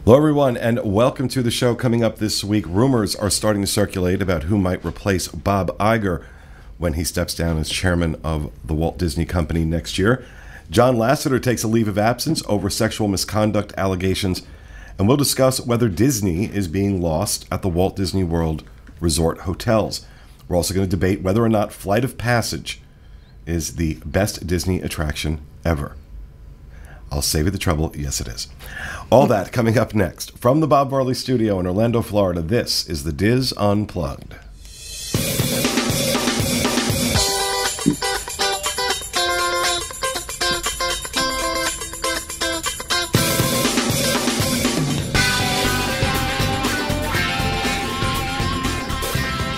Hello, everyone, and welcome to the show. Coming up this week, rumors are starting to circulate about who might replace Bob Iger when he steps down as chairman of the Walt Disney Company next year. John Lasseter takes a leave of absence over sexual misconduct allegations, and we'll discuss whether Disney is being lost at the Walt Disney World resort hotels. We're also going to debate whether or not Flight of Passage is the best Disney attraction ever. I'll save you the trouble. Yes, it is. All that coming up next. From the Bob Varley Studio in Orlando, Florida, this is the Diz Unplugged.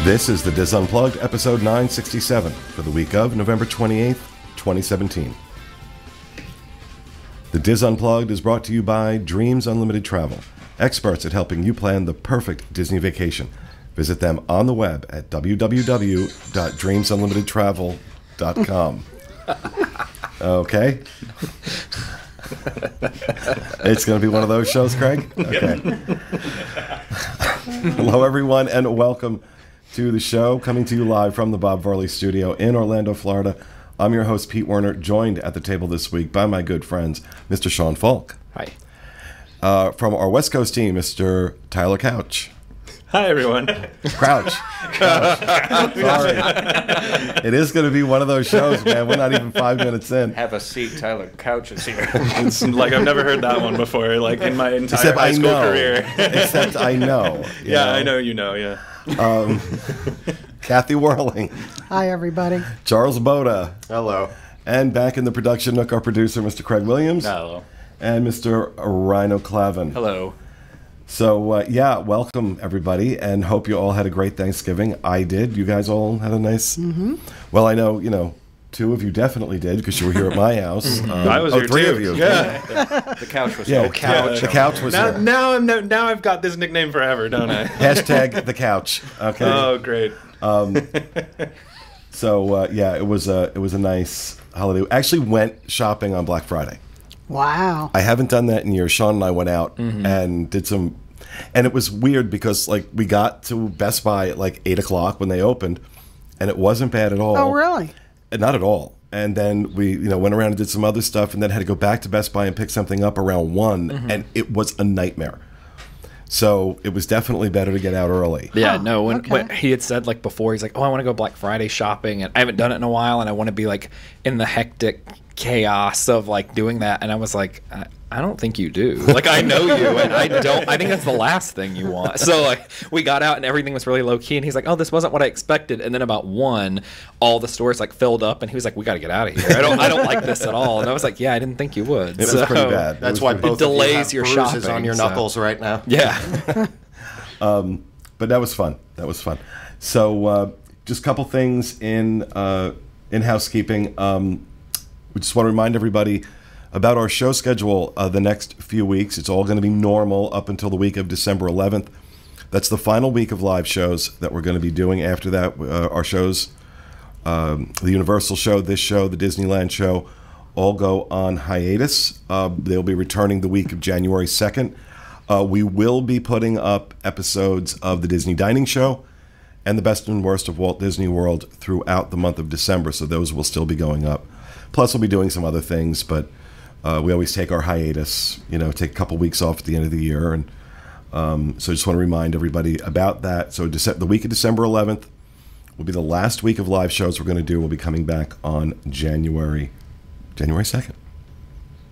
This is the Diz Unplugged, episode 967, for the week of November 28th, 2017. The Diz Unplugged is brought to you by Dreams Unlimited Travel, experts at helping you plan the perfect Disney vacation. Visit them on the web at www.dreamsunlimitedtravel.com. Okay? It's going to be one of those shows, Craig? Okay. Hello, everyone, and welcome to the show, coming to you live from the Bob Varley Studio in Orlando, Florida. I'm your host, Pete Werner, joined at the table this week by my good friends, Mr. Sean Falk. Hi. From our West Coast team, Mr. Tyler Couch. Hi, everyone. Crouch. Sorry. It is going to be one of those shows, man. We're not even 5 minutes in. Have a seat, Tyler Couch is here. It's like I've never heard that one before, like in my entire high school career. Except I know. Yeah, I know you know, yeah. Kathy Whirling. Hi, everybody. Charles Boda. Hello. And back in the production nook, our producer, Mr. Craig Williams. Hello. And Mr. Rhino Clavin. Hello. So, welcome, everybody, and hope you all had a great Thanksgiving. I did. You guys all had a nice... Mm-hmm. Well, I know, two of you definitely did, because you were here at my house. I was here, three too. of you. Yeah. The couch was Yeah, couch. the couch was here. Now I've got this nickname forever, don't I? Hashtag the couch. Okay. Oh, great. So, it was a nice holiday. Actually went shopping on Black Friday. Wow. I haven't done that in years. Sean and I went out and did some, and it was weird because we got to Best Buy at 8 o'clock when they opened, and it wasn't bad at all. Oh, really? Not at all. And then we went around and did some other stuff, and then had to go back to Best Buy and pick something up around 1, and it was a nightmare. So it was definitely better to get out early. Yeah, no, when he had said before, he's like, oh, I want to go Black Friday shopping, and I haven't done it in a while, and I want to be in the hectic chaos of doing that. And I was like, I don't think you do. I know you, and I think that's the last thing you want. So we got out and everything was really low key, and he's like, oh, this wasn't what I expected. And then about 1, all the stores filled up, and he was like, we got to get out of here. I don't like this at all. And I was like, yeah, I didn't think you would. It was pretty bad. That's why both delays of you your have bruises shopping on your knuckles right now. Yeah. But that was fun. So just a couple things in housekeeping. We just want to remind everybody about our show schedule the next few weeks. It's all going to be normal up until the week of December 11th. That's the final week of live shows that we're going to be doing. After that, our shows, the Universal show, this show, the Disneyland show, all go on hiatus. They'll be returning the week of January 2nd. We will be putting up episodes of the Disney Dining Show and the Best and Worst of Walt Disney World throughout the month of December, so those will still be going up. Plus, we'll be doing some other things, but we always take our hiatus, take a couple weeks off at the end of the year. And so I just want to remind everybody about that. So the week of December 11th will be the last week of live shows we're going to do. We'll be coming back on January 2nd.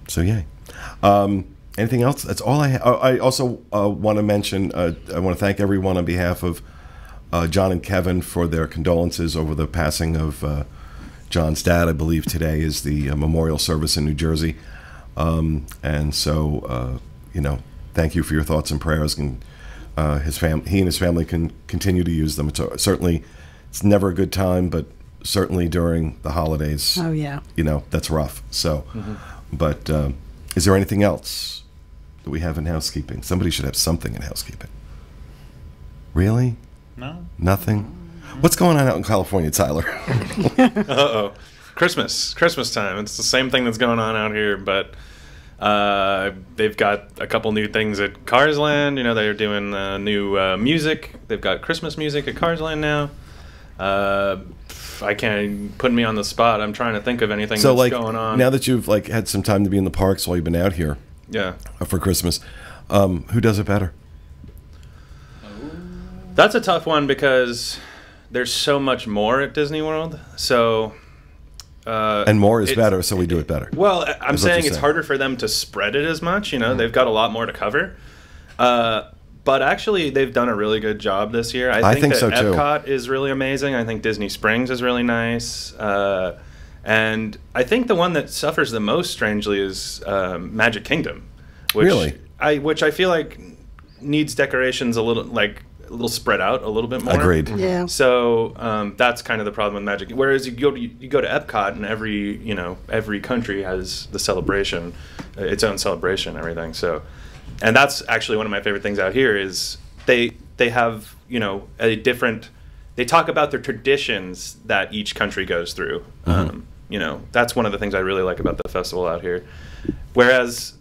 So, yay. Anything else? That's all I have. I also want to mention, I want to thank everyone on behalf of John and Kevin for their condolences over the passing of John's dad. I believe today is the memorial service in New Jersey. And so, thank you for your thoughts and prayers. And he and his family can continue to use them. It's never a good time, but certainly during the holidays. Oh, yeah. That's rough. So, but is there anything else that we have in housekeeping? Somebody should have something in housekeeping. Really? No. Nothing? What's going on out in California, Tyler? Uh-oh. Christmas time. It's the same thing that's going on out here, but They've got a couple new things at Cars Land. You know, they're doing new music. They've got Christmas music at Cars Land now. I can't put me on the spot. I'm trying to think of anything that's going on. Now that you've had some time to be in the parks while you've been out here, for Christmas, who does it better? That's a tough one because there's so much more at Disney World. So and more is better, so we do it better. Well, I'm saying it's harder for them to spread it as much. You know, they've got a lot more to cover. But actually, they've done a really good job this year. I think that so too. Epcot is really amazing. I think Disney Springs is really nice. And I think the one that suffers the most, strangely, is Magic Kingdom. Which I feel like needs decorations a little spread out a little bit more. Agreed. Yeah. So that's kind of the problem with Magic. Whereas you go to Epcot, and every country has the celebration, its own celebration, and everything. So. And that's actually one of my favorite things out here is they have, a different, they talk about their traditions that each country goes through. That's one of the things I really like about the festival out here. Whereas,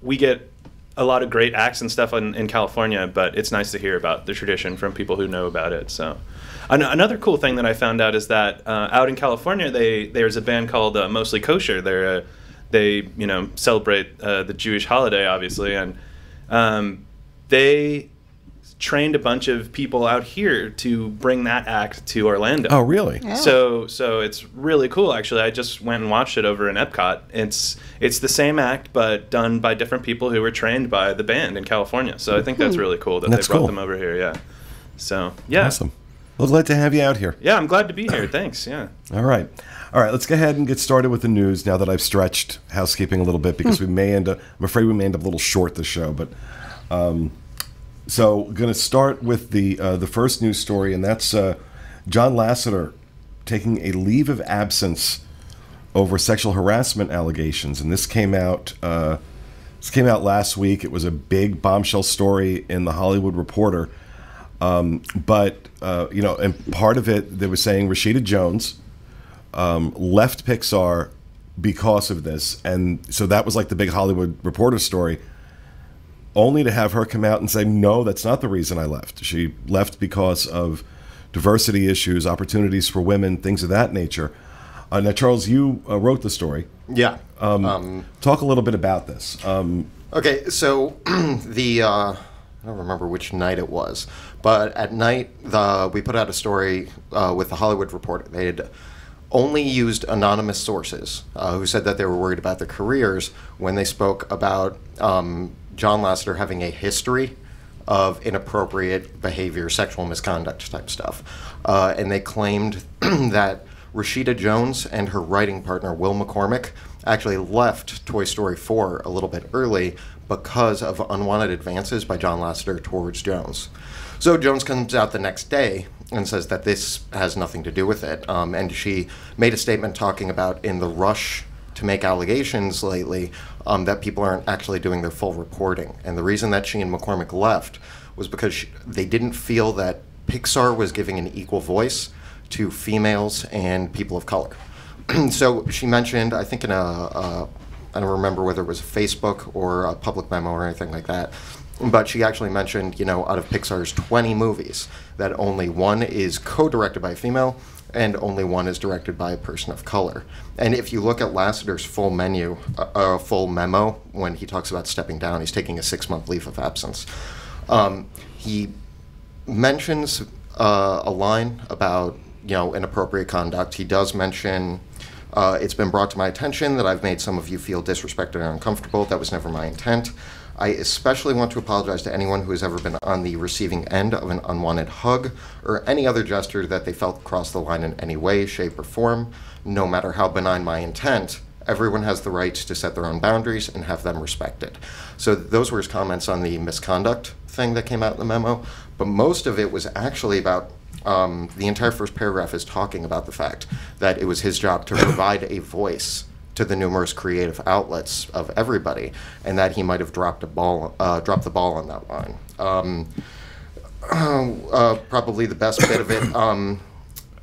we get a lot of great acts and stuff in California, but it's nice to hear about the tradition from people who know about it. So another cool thing that I found out is that out in California, there's a band called Mostly Kosher. They celebrate the Jewish holiday, obviously, and they trained a bunch of people out here to bring that act to Orlando. Oh, really? Yeah. So it's really cool, actually. I just went and watched it over in Epcot. It's the same act, but done by different people who were trained by the band in California. So I think that's really cool that they brought them over here. Yeah. So yeah. Awesome. Well, glad to have you out here. Yeah, I'm glad to be here. Thanks. Yeah. All right, let's go ahead and get started with the news now that I've stretched housekeeping a little bit because I'm afraid we may end up a little short this show. But so going to start with the first news story, and that's John Lasseter taking a leave of absence over sexual harassment allegations, and this came out last week. It was a big bombshell story in the Hollywood Reporter. But and part of it, they were saying Rashida Jones left Pixar because of this. And so that was like the big Hollywood Reporter story, only to have her come out and say, no, that's not the reason I left. She left because of diversity issues, opportunities for women, things of that nature. Now, Charles, you wrote the story. Yeah. Talk a little bit about this. Okay, so I don't remember which night it was, but at night we put out a story with the Hollywood Reporter. They had only used anonymous sources who said that they were worried about their careers when they spoke about John Lasseter having a history of inappropriate behavior, sexual misconduct type stuff. And they claimed that Rashida Jones and her writing partner, Will McCormick, actually left Toy Story 4 a little bit early because of unwanted advances by John Lasseter towards Jones. So Jones comes out the next day and says that this has nothing to do with it. And she made a statement talking about in the rush to make allegations lately that people aren't actually doing their full reporting. And the reason that she and McCormick left was because they didn't feel that Pixar was giving an equal voice to females and people of color. So she mentioned, I think in I don't remember whether it was a Facebook or a public memo or anything like that, but she actually mentioned, out of Pixar's 20 movies, that only one is co-directed by a female and only one is directed by a person of color. And if you look at Lasseter's full memo, when he talks about stepping down, he's taking a 6-month leave of absence. He mentions a line about, inappropriate conduct. He does mention, it's been brought to my attention that I've made some of you feel disrespected and uncomfortable. That was never my intent. I especially want to apologize to anyone who has ever been on the receiving end of an unwanted hug or any other gesture that they felt crossed the line in any way, shape, or form. No matter how benign my intent, everyone has the right to set their own boundaries and have them respected. So those were his comments on the misconduct thing that came out in the memo, but most of it was actually about the entire first paragraph is talking about the fact that it was his job to provide a voice to the numerous creative outlets of everybody, and that he might have dropped the ball on that line. Probably the best bit of it.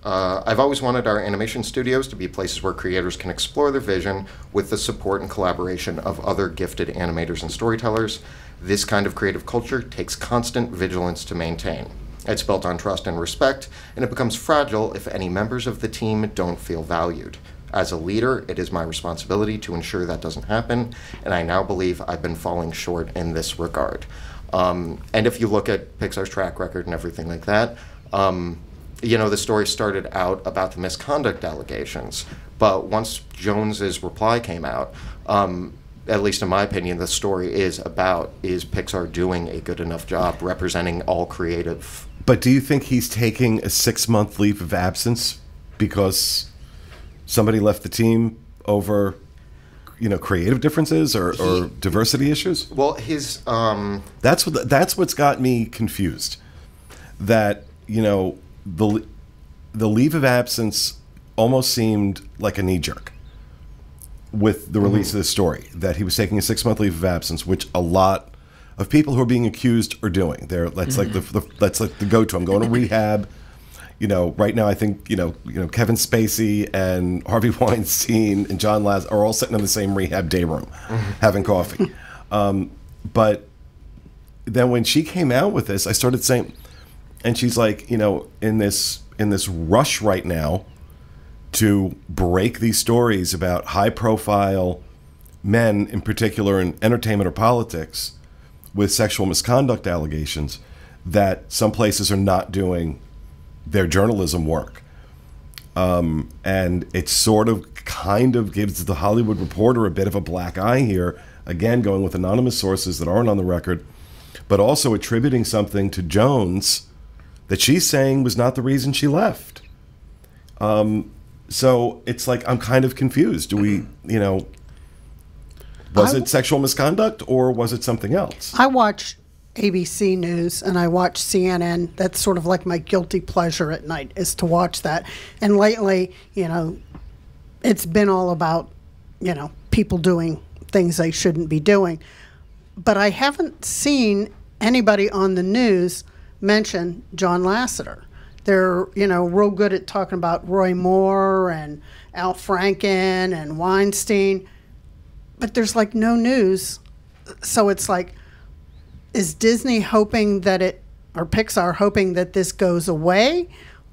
I've always wanted our animation studios to be places where creators can explore their vision with the support and collaboration of other gifted animators and storytellers. This kind of creative culture takes constant vigilance to maintain. It's built on trust and respect, and it becomes fragile if any members of the team don't feel valued. As a leader, it is my responsibility to ensure that doesn't happen, and I now believe I've been falling short in this regard. And if you look at Pixar's track record and everything like that, the story started out about the misconduct allegations, but once Jones's reply came out, at least in my opinion, the story is Pixar doing a good enough job representing all creative. But do you think he's taking a 6-month leave of absence because somebody left the team over, creative differences or diversity issues? Well, his that's what's got me confused. That the leave of absence almost seemed like a knee jerk with the release of the story. That he was taking a 6-month leave of absence, which a lot of people who are being accused are doing. That's like that's like the go-to. I'm going to rehab. Right now I think Kevin Spacey and Harvey Weinstein and John Lasseter are all sitting in the same rehab day room, having coffee. But then when she came out with this, I started saying, and she's like, in this rush right now to break these stories about high-profile men, in particular in entertainment or politics, with sexual misconduct allegations, that some places are not doing their journalism work. And it kind of gives the Hollywood Reporter a bit of a black eye here, again, going with anonymous sources that aren't on the record, but also attributing something to Jones that she's saying was not the reason she left. So it's like, I'm kind of confused. Do we, was it sexual misconduct or was it something else? I watch ABC News and I watch CNN. That's sort of like my guilty pleasure at night, is to watch that. And lately, it's been all about, people doing things they shouldn't be doing. But I haven't seen anybody on the news mention John Lasseter. They're, real good at talking about Roy Moore and Al Franken and Weinstein, but there's like no news. So it's like, is Disney hoping that or Pixar hoping that this goes away,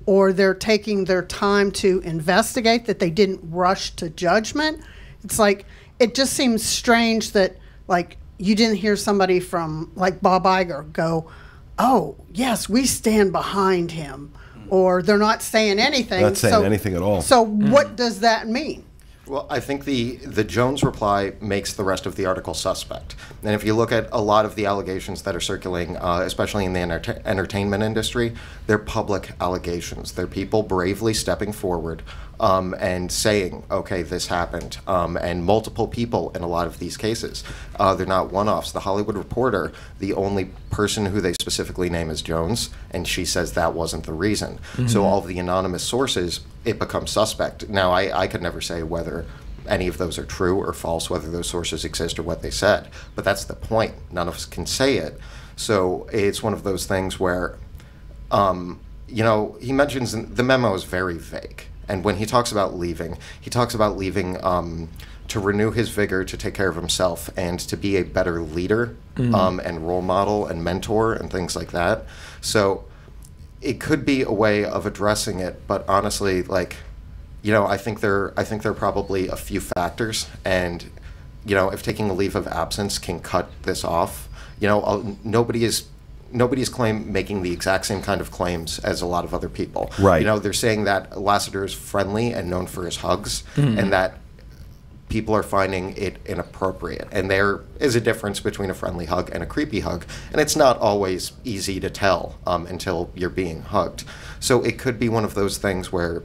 or they're taking their time to investigate, that they didn't rush to judgment? It's like, it just seems strange that, like, you didn't hear somebody from, like, Bob Iger go, oh, yes, we stand behind him. Or they're not saying anything. Not saying anything at all. So what does that mean? Well, I think the Jones reply makes the rest of the article suspect. And if you look at a lot of the allegations that are circulating, especially in the entertainment industry, they're public allegations. They're people bravely stepping forward and saying, okay, this happened. And multiple people in a lot of these cases. They're not one-offs. The Hollywood Reporter, the only person who they specifically name is Jones, and she says that wasn't the reason. So all of the anonymous sources, it becomes suspect. Now, I could never say whether any of those are true or false, whether those sources exist or what they said. But that's the point. None of us can say it. So it's one of those things where, he mentions the memo is very vague. And when he talks about leaving, to renew his vigor, to take care of himself, and to be a better leader and role model and mentor and things like that. So it could be a way of addressing it, but honestly, like, I think there are probably a few factors, and if taking a leave of absence can cut this off, nobody is making the exact same kind of claims as a lot of other people. Right. They're saying that Lasseter is friendly and known for his hugs, and that people are finding it inappropriate. And there is a difference between a friendly hug and a creepy hug, and it's not always easy to tell until you're being hugged. So it could be one of those things where,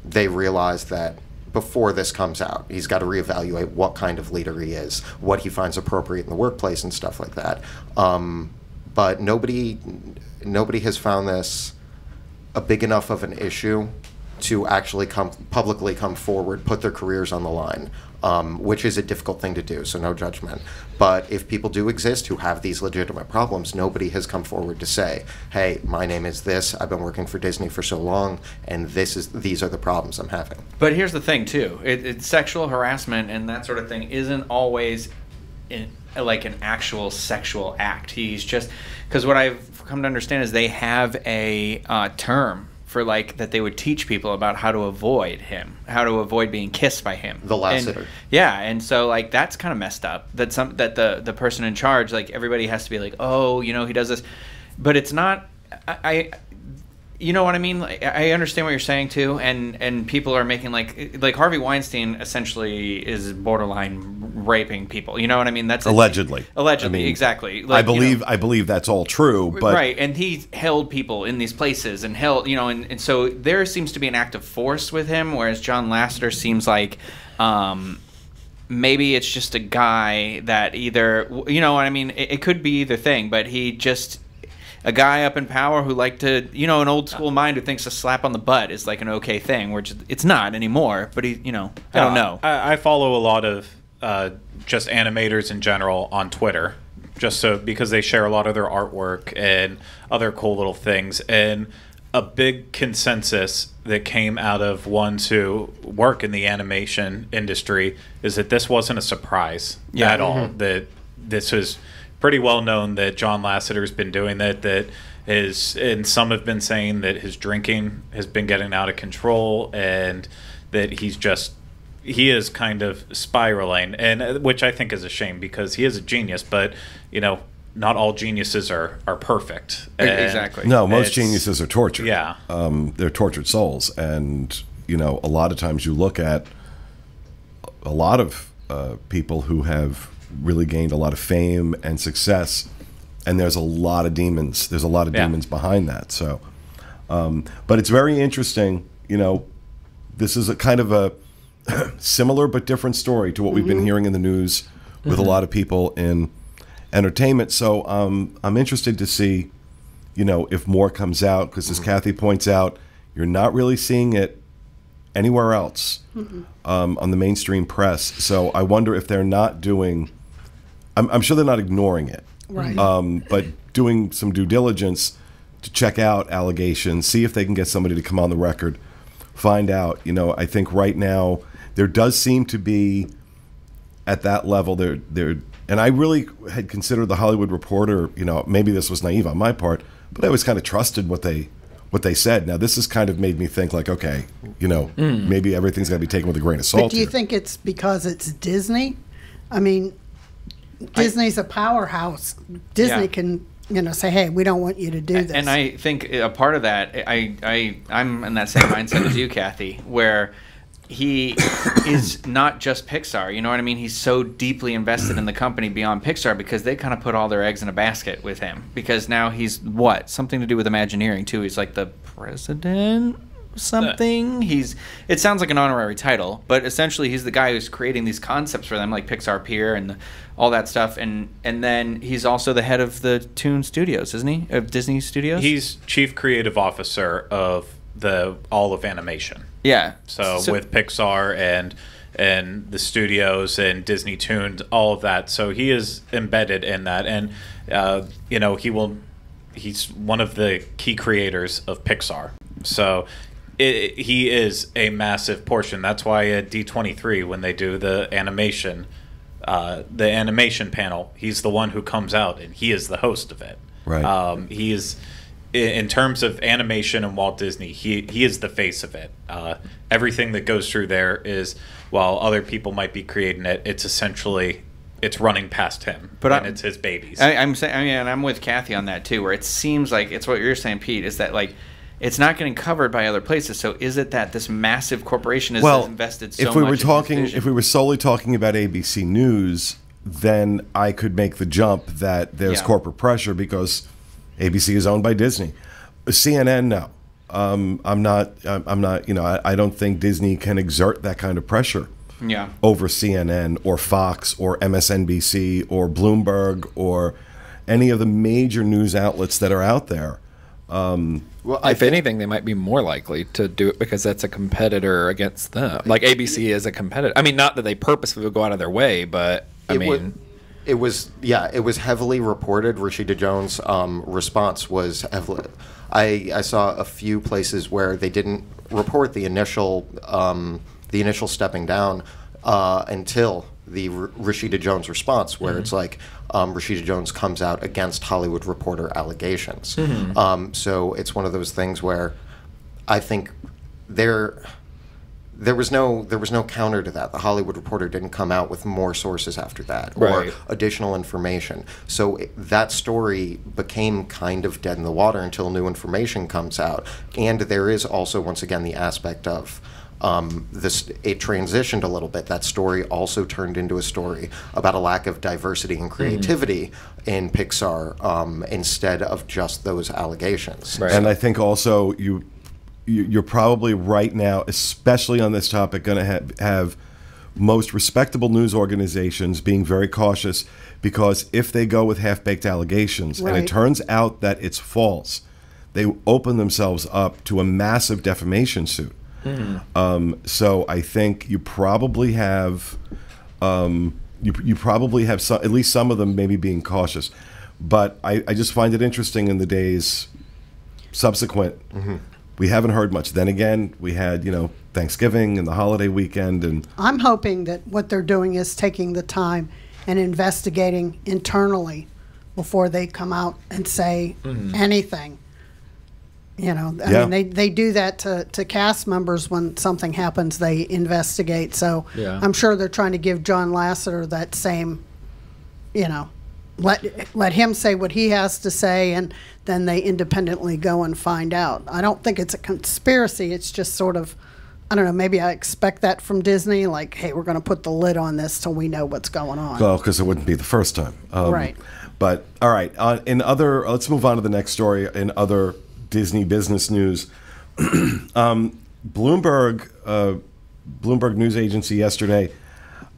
they realize that before this comes out, he's got to reevaluate what kind of leader he is, what he finds appropriate in the workplace and stuff like that. But nobody has found this a big enough of an issue to actually publicly come forward, put their careers on the line, which is a difficult thing to do, so no judgment. But if people do exist who have these legitimate problems, nobody has come forward to say, hey, my name is this, I've been working for Disney for so long, and these are the problems I'm having. But here's the thing, too. It's sexual harassment and that sort of thing isn't always like an actual sexual act. He's just... Because what I've come to understand is they have a term for like that they would teach people about how to avoid him, how to avoid being kissed by him. The Lasseter. Yeah, and so like that's kind of messed up. That the person in charge, like everybody has to be like, oh, you know, he does this, but it's not. You know what I mean? Like, I understand what you're saying too, and people are making like Harvey Weinstein essentially is borderline raping people. You know what I mean? That's allegedly. Allegedly, I mean, exactly. Like, I believe that's all true, but right. And he held people in these places and held, you know, and so there seems to be an act of force with him, whereas John Lasseter seems like maybe it's just a guy that either, you know what I mean? It could be either thing, but he just. A guy up in power who like to, you know, an old school mind who thinks a slap on the butt is like an okay thing, which it's not anymore. But he, you know, I don't know. I follow a lot of just animators in general on Twitter, just so because they share a lot of their artwork and other cool little things. And a big consensus that came out of ones who work in the animation industry is that this wasn't a surprise at all. That this was pretty well known that John Lasseter's been doing that is, and some have been saying that his drinking has been getting out of control and that he is kind of spiraling, and which I think is a shame because he is a genius, but you know, not all geniuses are perfect. Exactly. No, most geniuses are tortured. Yeah. They're tortured souls, and you know, a lot of times you look at a lot of people who have really gained a lot of fame and success, and there's a lot of demons. There's a lot of demons behind that. So, but it's very interesting. You know, this is a kind of a similar but different story to what we've been hearing in the news with a lot of people in entertainment. So, I'm interested to see, you know, if more comes out because, as Kathy points out, you're not really seeing it anywhere else on the mainstream press. So, I wonder if they're not doing. I'm sure they're not ignoring it, Right. But doing some due diligence to check out allegations, see if they can get somebody to come on the record, find out. You know, I think right now there does seem to be at that level there, and I really had considered the Hollywood Reporter. You know, maybe this was naive on my part, but I always kind of trusted what they said. Now this has kind of made me think like, okay, you know, maybe everything's got to be taken with a grain of salt. But do you here. think it's because it's Disney? I mean, Disney's a powerhouse. Disney can, you know, say, hey, we don't want you to do this. And I think a part of that, I'm in that same mindset as you, Kathy, where he is not just Pixar. You know what I mean? He's so deeply invested in the company beyond Pixar because they kind of put all their eggs in a basket with him. Because now he's what? Something to do with Imagineering too. He's like the president. Something it sounds like an honorary title, but essentially he's the guy who's creating these concepts for them, like Pixar Pier and all that stuff, and then he's also the head of the Toon Studios, isn't he? Of Disney Studios. He's chief creative officer of all of animation. Yeah. So with Pixar and the studios and Disney Toon, all of that. So he is embedded in that, and you know, he's one of the key creators of Pixar. So. He is a massive portion. That's why at D23, when they do the animation panel, he's the one who comes out and he is the host of it. Right. He is, in terms of animation and Walt Disney, he is the face of it. Everything that goes through there is, while other people might be creating it, it's essentially it's running past him, and it's his babies. I'm saying, and I'm with Kathy on that too, where it seems like it's what you're saying, Pete, is that like. It's not getting covered by other places. So is it that this massive corporation has invested so much in this if we were solely talking about ABC News, then I could make the jump that there's corporate pressure because ABC is owned by Disney. CNN, no. I'm not. You know, I don't think Disney can exert that kind of pressure. Over CNN or Fox or MSNBC or Bloomberg or any of the major news outlets that are out there. Well, If anything, they might be more likely to do it because that's a competitor against them. Like ABC is a competitor. I mean, not that they purposefully would go out of their way, but it was heavily reported. Rashida Jones' response was heavily. I saw a few places where they didn't report the initial stepping down until the Rashida Jones response, where it's like Rashida Jones comes out against Hollywood Reporter allegations. So it's one of those things where I think there was no counter to that. The Hollywood Reporter didn't come out with more sources after that or additional information. So that story became kind of dead in the water until new information comes out. And there is also, once again, the aspect of it transitioned a little bit. That story also turned into a story about a lack of diversity and creativity in Pixar instead of just those allegations. Right. And I think also you're probably right now, especially on this topic, going to have most respectable news organizations being very cautious, because if they go with half-baked allegations and it turns out that it's false, they open themselves up to a massive defamation suit. So I think you probably have you probably have some, at least some of them maybe being cautious. But I just find it interesting in the days subsequent. We haven't heard much. Then again, we had, Thanksgiving and the holiday weekend, and I'm hoping that what they're doing is taking the time and investigating internally before they come out and say anything. I mean, they do that to cast members when something happens. They investigate. So I'm sure they're trying to give John Lasseter that same, let him say what he has to say, and then they independently go and find out. I don't think it's a conspiracy. It's just sort of, I don't know, maybe I expect that from Disney, like, hey, we're going to put the lid on this till we know what's going on. Well, because it wouldn't be the first time. Right. But, all right, let's move on to the next story. In other Disney business news, Bloomberg News Agency yesterday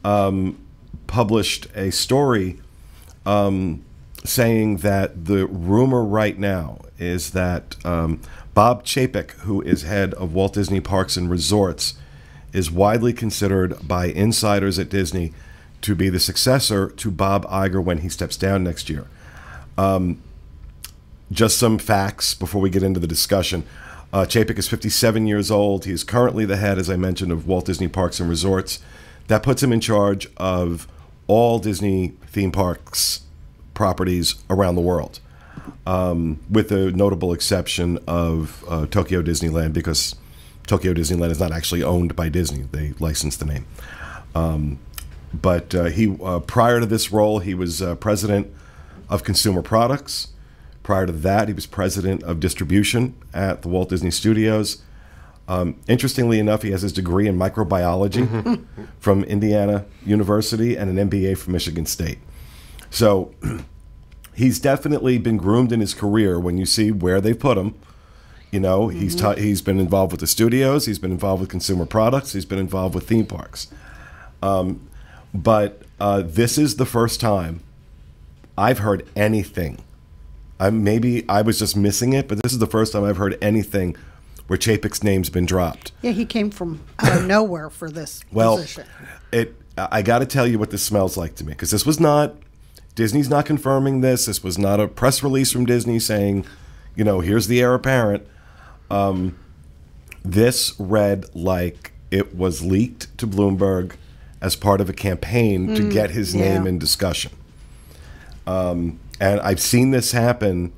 published a story saying that the rumor right now is that Bob Chapek, who is head of Walt Disney Parks and Resorts, is widely considered by insiders at Disney to be the successor to Bob Iger when he steps down next year. Just some facts before we get into the discussion. Chapek is 57 years old. He is currently the head, as I mentioned, of Walt Disney Parks and Resorts. That puts him in charge of all Disney theme parks properties around the world, with the notable exception of Tokyo Disneyland, because Tokyo Disneyland is not actually owned by Disney. They licensed the name. But he, prior to this role, he was president of consumer products. Prior to that, he was president of distribution at the Walt Disney Studios. Interestingly enough, he has his degree in microbiology from Indiana University and an MBA from Michigan State. So he's definitely been groomed in his career. When you see where they put him, he's been involved with the studios, he's been involved with consumer products, he's been involved with theme parks. But this is the first time I've heard anything. Maybe I was just missing it, but this is the first time I've heard anything where Chapek's name's been dropped. Yeah, he came from out of nowhere for this position. I got to tell you what this smells like to me, because this was not, Disney's not confirming this. This was not a press release from Disney saying, here's the heir apparent. This read like it was leaked to Bloomberg as part of a campaign to get his name in discussion. And I've seen this happen.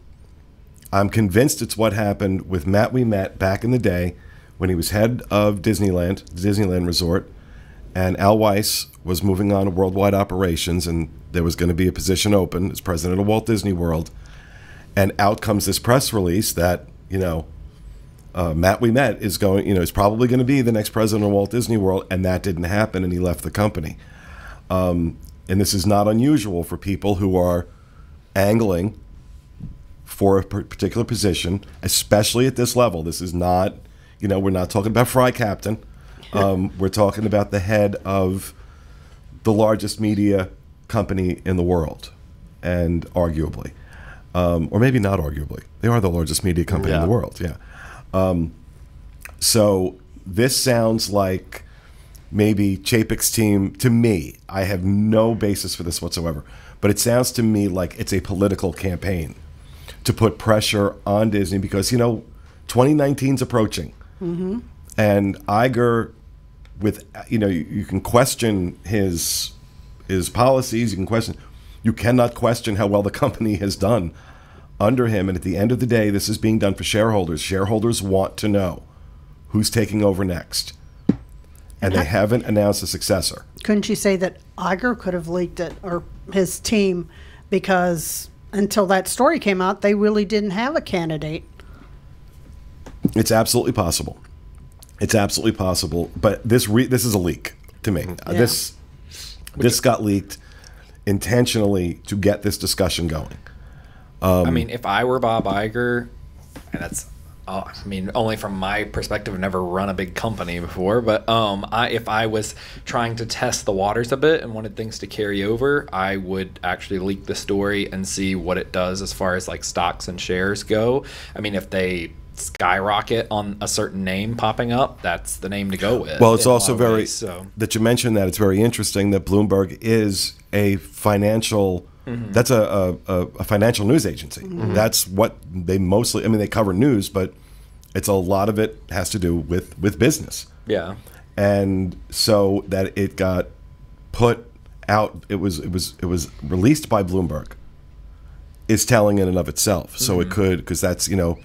I'm convinced it's what happened with Matt We Met back in the day when he was head of Disneyland Resort, and Al Weiss was moving on to worldwide operations, and there was going to be a position open as president of Walt Disney World. And out comes this press release that, Matt We Met is going, is probably going to be the next president of Walt Disney World, and that didn't happen, and he left the company. And this is not unusual for people who are angling for a particular position, especially at this level. This is not, we're not talking about Fry Captain. We're talking about the head of the largest media company in the world, and arguably. or maybe not arguably. They are the largest media company in the world. Yeah. So this sounds like maybe Chapek's team. To me, I have no basis for this whatsoever, but it sounds to me like it's a political campaign to put pressure on Disney because 2019's approaching, and Iger, with you can question his policies. You cannot question how well the company has done under him. And at the end of the day, this is being done for shareholders. Shareholders want to know who's taking over next, and they haven't announced a successor. Couldn't you say that Iger could have leaked it, or his team, because until that story came out, they really didn't have a candidate? It's absolutely possible. It's absolutely possible. But this is a leak to me. This got leaked intentionally to get this discussion going. I mean, if I were Bob Iger, and that's, only from my perspective, I've never run a big company before, but if I was trying to test the waters a bit and wanted things to carry over, I would actually leak the story and see what it does as far as like stocks and shares go. I mean, if they skyrocket on a certain name popping up, that's the name to go with. Well, it's also that you mentioned that. It's very interesting that Bloomberg is a financial that's a financial news agency. That's what they mostly, they cover news, but it's a lot of it has to do with business. Yeah. And so that it got put out, it was released by Bloomberg, is telling in and of itself. So it could, because that's, the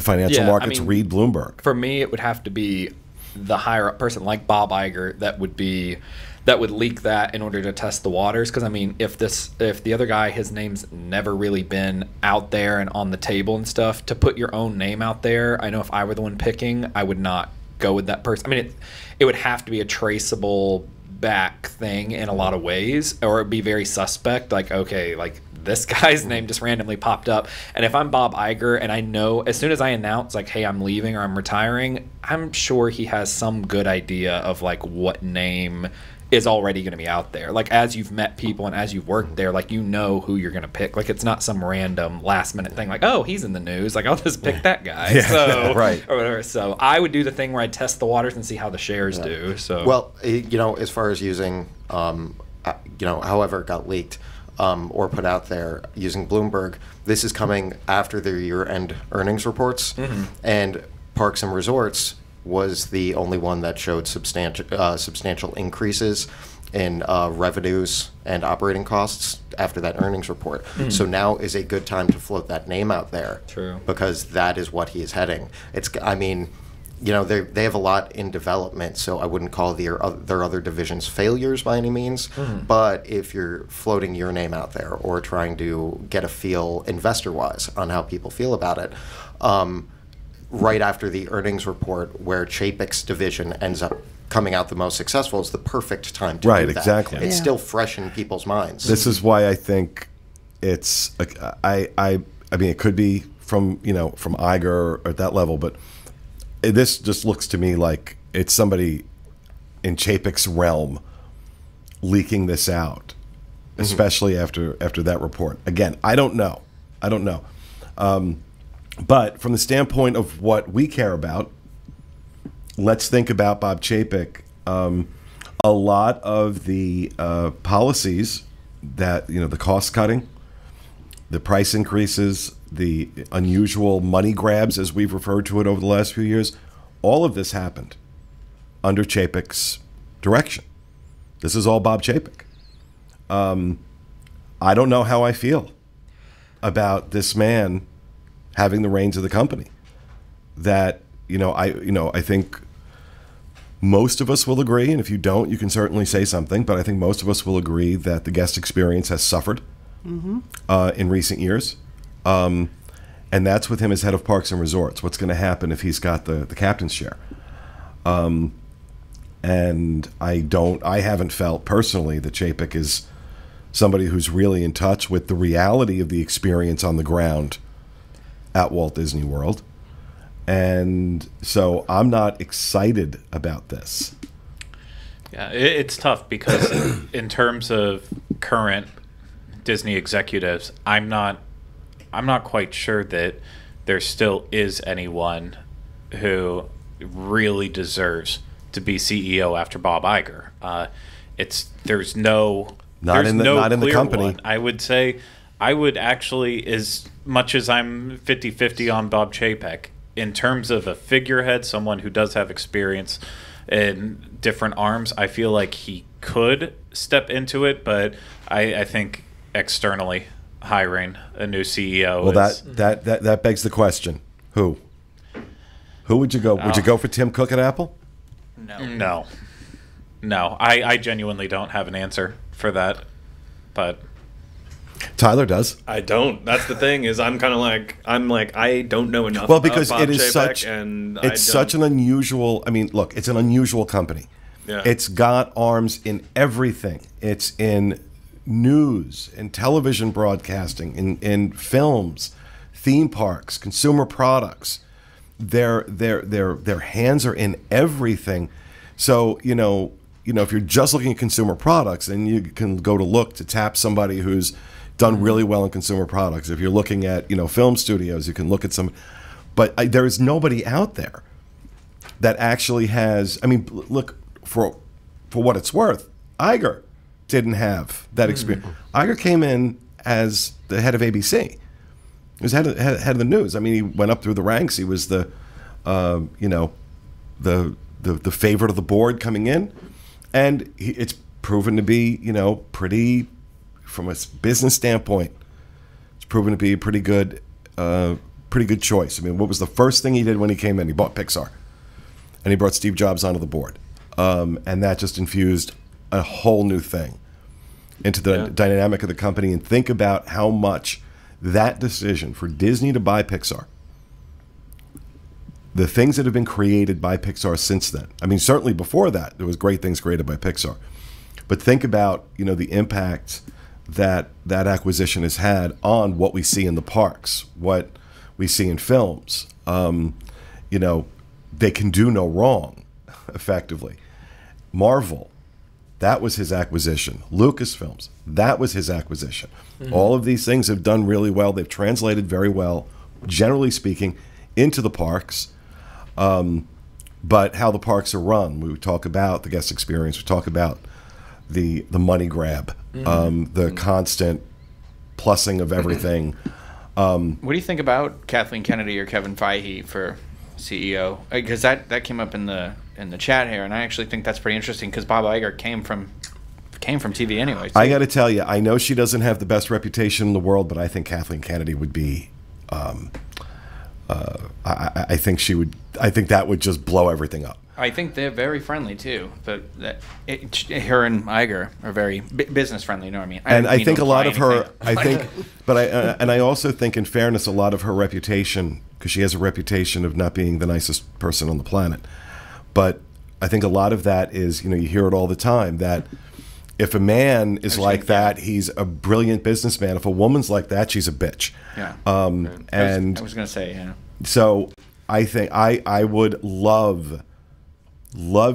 financial markets read Bloomberg. For me, it would have to be the higher up person like Bob Iger that would leak that in order to test the waters. Because if the other guy, his name's never really been out there and on the table and stuff, to put your own name out there, I know if I were the one picking, I would not go with that person. It would have to be a traceable back thing in a lot of ways, or it'd be very suspect. Like, okay, like this guy's name just randomly popped up, and if I'm Bob Iger and I know as soon as I announce like, hey, I'm leaving or I'm retiring, I'm sure he has some good idea of like what name is already going to be out there. Like, as you've met people and as you've worked there, like, who you're going to pick. Like, it's not some random last minute thing like, oh, he's in the news, like, I'll just pick that guy. Right. Or whatever. So I would do the thing where I test the waters and see how the shares do. So, well, as far as using however it got leaked or put out there using Bloomberg, this is coming after their year-end earnings reports, and Parks and Resorts was the only one that showed substantial increases in revenues and operating costs after that earnings report. So now is a good time to float that name out there. True. Because that is what he is heading. They have a lot in development, so I wouldn't call their other divisions failures by any means. But if you're floating your name out there or trying to get a feel investor-wise on how people feel about it, right after the earnings report where Chapek's division ends up coming out the most successful is the perfect time to do that. Exactly. It's still fresh in people's minds. This is why I think it's it could be from Iger at that level, but this just looks to me like it's somebody in Chapek's realm leaking this out, especially after that report. Again, I don't know. But from the standpoint of what we care about, let's think about Bob Chapek. A lot of the policies that, the cost cutting, the price increases, the unusual money grabs, as we've referred to it over the last few years, all of this happened under Chapek's direction. This is all Bob Chapek. I don't know how I feel about this man having the reins of the company. That, I think most of us will agree, and if you don't, you can certainly say something, but I think most of us will agree that the guest experience has suffered in recent years. And that's with him as head of Parks and Resorts. What's going to happen if he's got the captain's chair? And I haven't felt personally that Chapek is somebody who's really in touch with the reality of the experience on the ground at Walt Disney World. And so I'm not excited about this. Yeah, it's tough because in terms of current Disney executives, I'm not I'm not quite sure that there still is anyone who really deserves to be CEO after Bob Iger. There's no not in the company. One. I would say I would actually, as much as I'm 50-50 on Bob Chapek, in terms of a figurehead, someone who does have experience in different arms, I feel like he could step into it, but I think externally hiring a new CEO. Well, that begs the question: who would you go? Would you go for Tim Cook at Apple? No. I genuinely don't have an answer for that, but Tyler does. I don't. That's the thing. Is I'm like I don't know enough. Well, because about Bob it is Chapek, such an unusual. I mean, look, it's an unusual company. Yeah. It's got arms in everything. It's in news, in television broadcasting, in films, theme parks, consumer products. Their hands are in everything. So if you're just looking at consumer products, then you can go to tap somebody who's done really well in consumer products. If you're looking at film studios, you can look at some. But there is nobody out there that actually has. I mean, look, for what it's worth, Iger didn't have that experience. Iger came in as the head of ABC. He was head of the news. I mean, he went up through the ranks. He was the favorite of the board coming in, and it's proven to be pretty, from a business standpoint, it's proven to be a pretty good choice. I mean, what was the first thing he did when he came in? He bought Pixar, and he brought Steve Jobs onto the board, and that just infused a whole new thing into the dynamic of the company. And think about how much that decision for Disney to buy Pixar, the things that have been created by Pixar since then. I mean, certainly before that, there was great things created by Pixar. But think about, the impact that acquisition has had on what we see in the parks, what we see in films. They can do no wrong, effectively. Marvel, that was his acquisition. Lucasfilms, that was his acquisition. All of these things have done really well. They've translated very well, generally speaking, into the parks. But how the parks are run, we talk about the guest experience. We talk about the money grab, the constant plussing of everything. What do you think about Kathleen Kennedy or Kevin Feige for CEO? Because that came up in the chat here, and I actually think that's pretty interesting because Bob Iger came from TV anyway. I got to tell you, I know she doesn't have the best reputation in the world, but I think Kathleen Kennedy would be. I think she would. I think that would just blow everything up. I think they're very friendly too. But her and Iger are very business friendly. You know what I mean? I think a lot of her. I also think, in fairness, a lot of her reputation, because she has a reputation of not being the nicest person on the planet. But I think a lot of that is, you hear it all the time, that if a man is like that, he's a brilliant businessman. If a woman's like that, she's a bitch. Yeah. And I was going to say, yeah. So I think I would love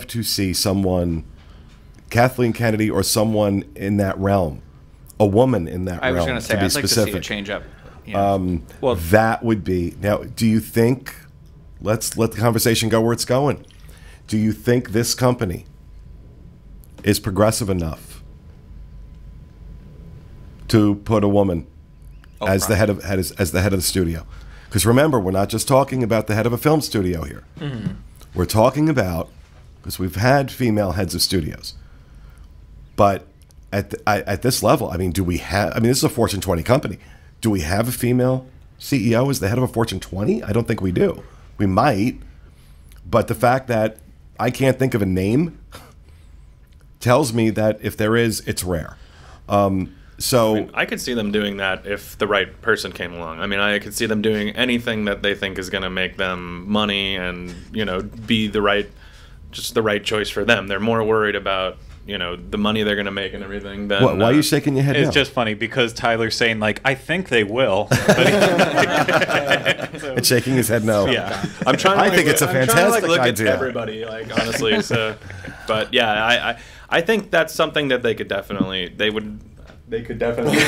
to see someone, Kathleen Kennedy or someone in that realm, a woman in that realm. I was going to say, I'd like to see a change up. Yeah. Well, that would be. Now, do you think, let's let the conversation go where it's going. Do you think this company is progressive enough to put a woman as the head of the studio? Because remember, we're not just talking about the head of a film studio here. We're talking about, because we've had female heads of studios, but at this level, I mean, do we have? I mean, this is a Fortune 20 company. Do we have a female CEO as the head of a Fortune 20? I don't think we do. We might, but the fact that I can't think of a name tells me that if there is, it's rare. So I could see them doing that if the right person came along. I mean, I could see them doing anything that they think is going to make them money and, be the right choice for them. They're more worried about, the money they're going to make and everything. Than, why are you shaking your head now? It's just funny because Tyler's saying, I think they will. And shaking his head no. Yeah. I think it's a fantastic look idea. At everybody, honestly. So, but yeah, I think that's something that they could definitely, they They could definitely.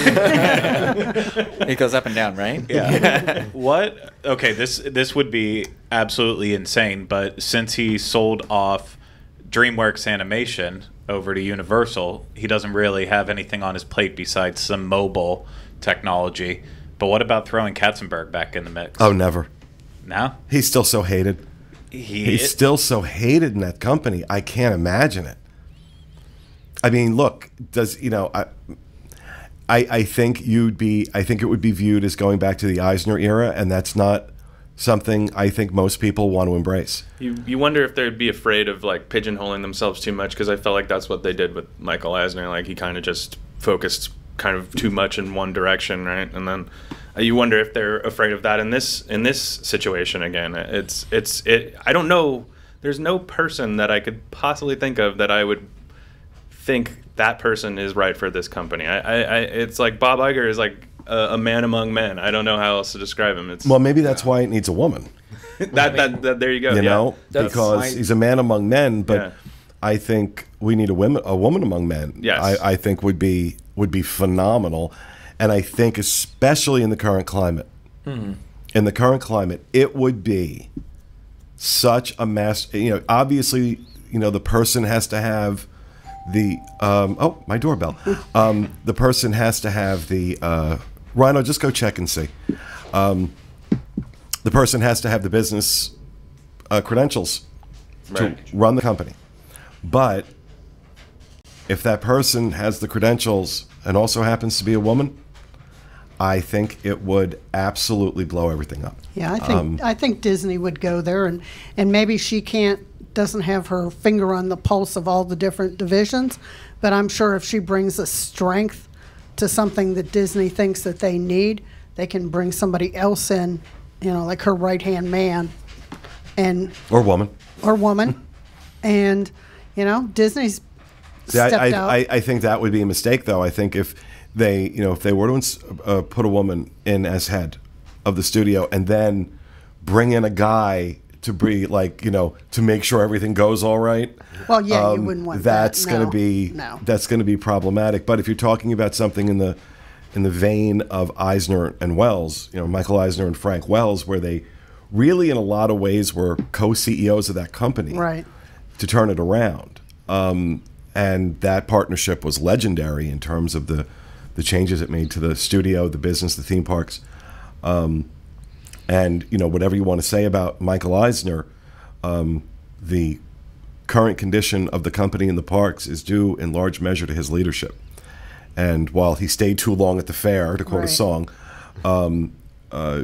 It goes up and down, right? Yeah. What? Okay, this would be absolutely insane, but since he sold off DreamWorks Animation over to Universal, he doesn't really have anything on his plate besides some mobile technology. But what about throwing Katzenberg back in the mix? Oh, never. No? He's still so hated. He's still so hated in that company. I can't imagine it. I mean, look, I think it would be viewed as going back to the Eisner era, and that's not something I think most people want to embrace. You wonder if they'd be afraid of like pigeonholing themselves too much, because I felt like that's what they did with Michael Eisner. Like he kind of just focused kind of too much in one direction, right? And then you wonder if they're afraid of that in this situation again. I don't know. There's no person that I could possibly think of that I would think that person is right for this company. It's like Bob Iger is like a man among men. I don't know how else to describe him. Well, maybe that's why it needs a woman. that there you go. You know, because he's a man among men, but I think we need a woman among men. Yes. I think would be phenomenal, and I think especially in the current climate, it would be such a mass. You know, obviously, the person has to have the my doorbell. The person has to have the Rhino. Just go check and see. The person has to have the business credentials to run the company. But if that person has the credentials and also happens to be a woman, I think it would absolutely blow everything up. Yeah, I think Disney would go there, and maybe she doesn't have her finger on the pulse of all the different divisions, but I'm sure if she brings a strength to something that Disney thinks that they need, they can bring somebody else in, like her right-hand man, or woman, and Disney's stepped out. I think that would be a mistake, though. I think if they were to put a woman in as head of the studio and then bring in a guy to be to make sure everything goes all right. Well, yeah, you wouldn't want that. That's going to be problematic. But if you're talking about something in the vein of Eisner and Wells, Michael Eisner and Frank Wells, where they really in a lot of ways were co-CEOs of that company, right, to turn it around. And that partnership was legendary in terms of the changes it made to the studio, the business, the theme parks. And whatever you want to say about Michael Eisner, the current condition of the company and the parks is due in large measure to his leadership. And while he stayed too long at the fair, to quote a song,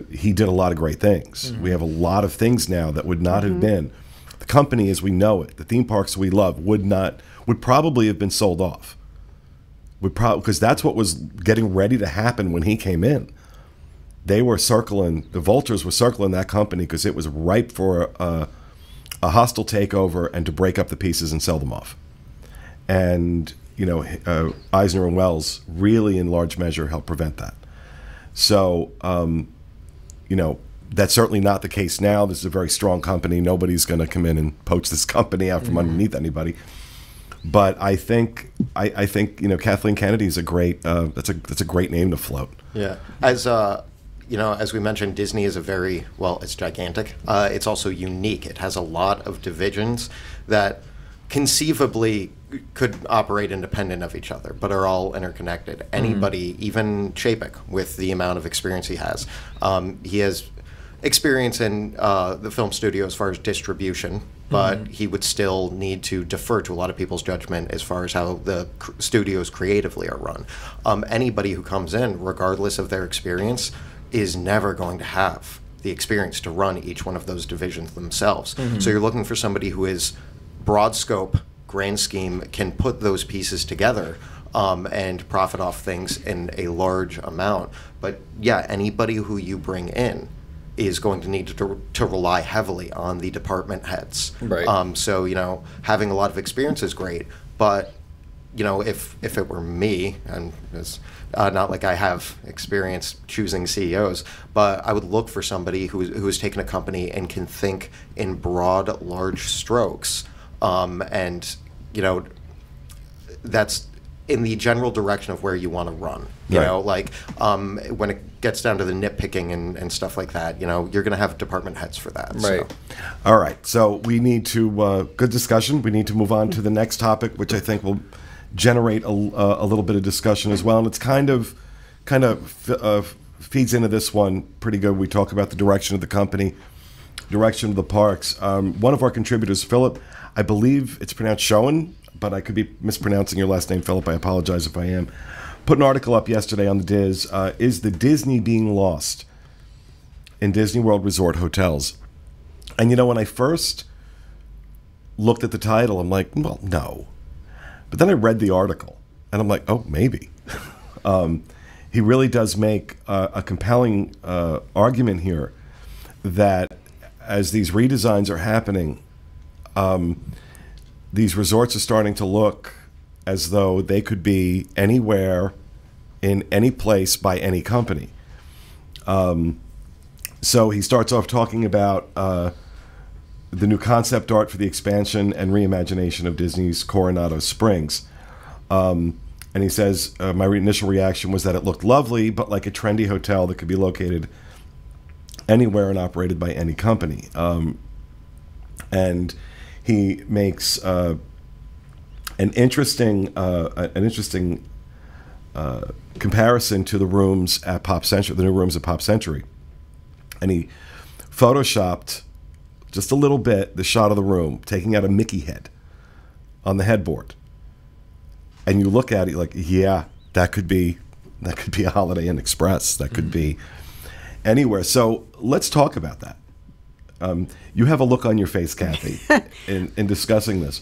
he did a lot of great things. We have a lot of things now that would not have been. The company as we know it, the theme parks we love, would probably have been sold off. Because that's what was getting ready to happen when he came in. The vultures were circling that company because it was ripe for a hostile takeover and to break up the pieces and sell them off. And, Eisner and Wells really in large measure helped prevent that. So, that's certainly not the case now. This is a very strong company. Nobody's going to come in and poach this company out from underneath anybody. But I think Kathleen Kennedy is a great that's a great name to float. Yeah, as we mentioned, Disney is it's gigantic. It's also unique. It has a lot of divisions that conceivably could operate independent of each other, but are all interconnected. Anybody, even Chapek, with the amount of experience he has experience in the film studio as far as distribution, but he would still need to defer to a lot of people's judgment as far as how the studios creatively are run. Anybody who comes in, regardless of their experience, is never going to have the experience to run each one of those divisions themselves. So you're looking for somebody who is broad scope, grand scheme, can put those pieces together and profit off things in a large amount. But yeah, anybody who you bring in is going to need to rely heavily on the department heads. Right. So, having a lot of experience is great, but, if it were me, and it's not like I have experience choosing CEOs, but I would look for somebody who's taken a company and can think in broad, large strokes. And, that's in the general direction of where you want to run. You Right. know, like when it gets down to the nitpicking and stuff like that, you know, you're going to have department heads for that. Right. So. All right, so we need to good discussion. We need to move on to the next topic, which I think will generate a little bit of discussion as well, and it's kind of feeds into this one pretty good. We talk about the direction of the company, direction of the parks. One of our contributors, Philip, I believe it's pronounced Schoen, but I could be mispronouncing your last name, Philip. I apologize if I am. Put an article up yesterday on the Diz. Is the Disney being lost in Disney World Resort hotels? And you know, when I first looked at the title, I'm like, well, no. But then I read the article, and I'm like, oh, maybe. He really does make a compelling argument here that as these redesigns are happening, these resorts are starting to look as though they could be anywhere, in any place, by any company. So he starts off talking about the new concept art for the expansion and reimagination of Disney's Coronado Springs. And he says, my initial reaction was that it looked lovely, but like a trendy hotel that could be located anywhere and operated by any company. And he makes an interesting comparison to the rooms at Pop Century, the new rooms at Pop Century. And he photoshopped just a little bit the shot of the room, taking out a Mickey head on the headboard. And you look at it like, yeah, that could be a Holiday Inn Express. That could be anywhere. So let's talk about that. You have a look on your face, Kathy, in discussing this.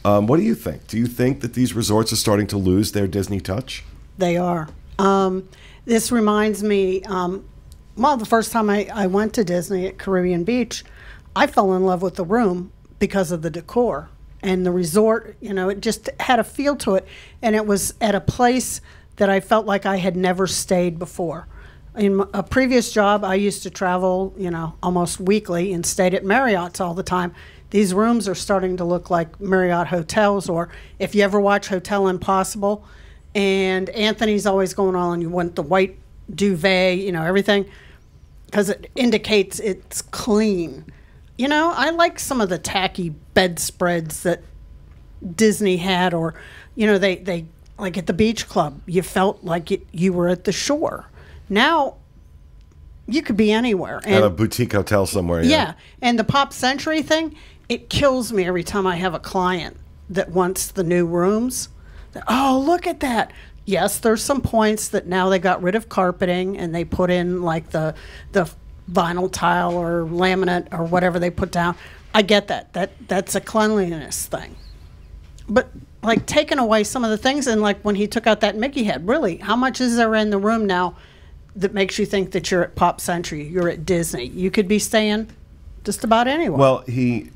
What do you think? Do you think that these resorts are starting to lose their Disney touch? They are. This reminds me, well, the first time I went to Disney at Caribbean Beach, I fell in love with the room because of the decor. And the resort, you know, it just had a feel to it. And it was at a place that I felt like I had never stayed before. In a previous job, I used to travel, you know, almost weekly and stayed at Marriott's all the time. These rooms are starting to look like Marriott hotels, or if you ever watch Hotel Impossible, and Anthony's always going on, you want the white duvet, you know, everything, because it indicates it's clean. You know, I like some of the tacky bedspreads that Disney had, or, you know, they like at the beach club, you felt like you were at the shore. Now, you could be anywhere. At a boutique hotel somewhere. Yeah, and the Pop Century thing, it kills me every time I have a client that wants the new rooms. Oh, look at that. Yes, there's some points that now they got rid of carpeting and they put in like the vinyl tile or laminate or whatever they put down. I get that. That's a cleanliness thing. But like taking away some of the things, and like when he took out that Mickey head, really, how much is there in the room now that makes you think that you're at Pop Century, you're at Disney? You could be staying just about anywhere. Well, he